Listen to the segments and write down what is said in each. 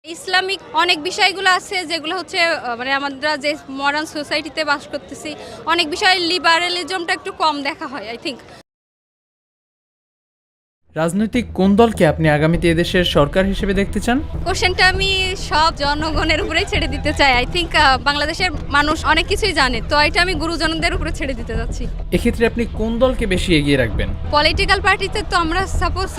Islamic অনেক বিষয়গুলো আছে যেগুলো হচ্ছে মানে আমরা যে মডার্ন সোসাইটিতে বাস করতেছি, অনেক বিষয় লিবারেলিজমটা একটু কম দেখা হয় আই থিংক। রাজনৈতিক কোন দলকে আপনি আগামীতে এদেশের সরকার হিসেবে দেখতে চান? কোশ্চেনটা আমি সব জনগণের উপরেই ছেড়ে দিতে চাই। আই থিংক বাংলাদেশের মানুষ অনেক কিছুই জানে, তো এটা আমি গুরুজনদের উপরে ছেড়ে দিতে যাচ্ছি। এক্ষেত্রে আপনি কোন দলকে বেশি এগিয়ে রাখবেন? পলিটিক্যাল পার্টিতে তো আমরা সাপোজ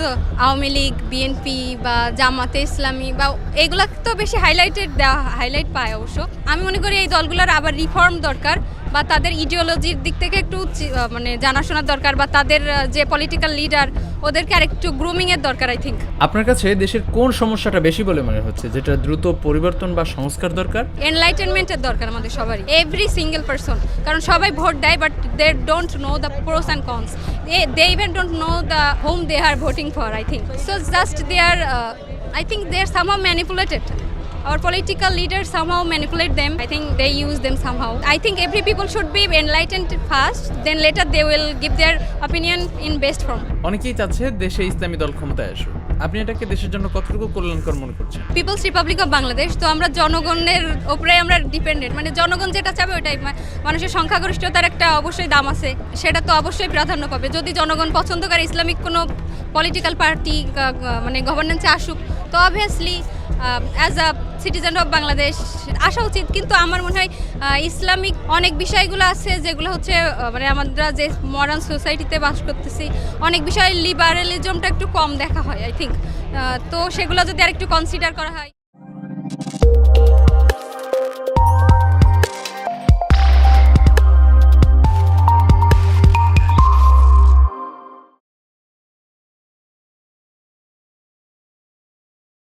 আওয়ামী লীগ, বিএনপি বা জামাতে ইসলামী বা এগুলা তো বেশি হাইলাইট পায় অবশ্য। আমি মনে করি এই দলগুলোর আবার রিফর্ম দরকার বা তাদের ইডিওলজির দিক থেকে একটু মানে জানাশোনার দরকার, বা তাদের যে পলিটিক্যাল লিডার ওদেরকে আর একটু গ্রুমিংয়ের দরকার আই থিংক। আপনার কাছে দেশের কোন সমস্যাটা বেশি বলে মনে হচ্ছে, যেটা দ্রুত পরিবর্তন বা সংস্কার দরকার? এনলাইটেনমেন্টের দরকার আমাদের সবারই, এভরি সিঙ্গেল পারসন। কারণ সবাই ভোট দেয় but they don't know the pros and cons, they even don't know the whom they are voting for I think. So just they are I think they are somehow manipulated. Our political leaders somehow manipulate them. I think they use them somehow. I think every people should be enlightened first, then later they will give their opinion in best form. অনেকেই চাচ্ছে দেশে ইসলামী দল ক্ষমতায় আসুক। আপনি এটাকে দেশের জন্য কতটুকু কল্যাণকর মনে করছেন? পিপলস রিপাবলিক অফ বাংলাদেশ, তো আমরা জনগণের উপরে আমরা ডিপেন্ডেন্ট, মানে জনগণ যেটা চাবে ওইটাই। মানুষের সংখ্যাগরিষ্ঠতার একটা অবশ্যই দাম আছে, সেটা তো অবশ্যই প্রাধান্য পাবে। যদি জনগণ পছন্দ করে ইসলামিক কোনো পলিটিক্যাল পার্টি মানে গভর্নেন্সে আসুক, তো obviously as a citizen of Bangladesh আসা উচিত। কিন্তু আমার মনে হয় ইসলামিক অনেক বিষয়গুলো আছে যেগুলো হচ্ছে মানে আমরা যে মডার্ন সোসাইটিতে বাস করতেছি, অনেক বিষয় লিবারেলিজমটা একটু কম দেখা হয় আই থিঙ্ক। তো সেগুলো যদি আর একটু কনসিডার করা হয়।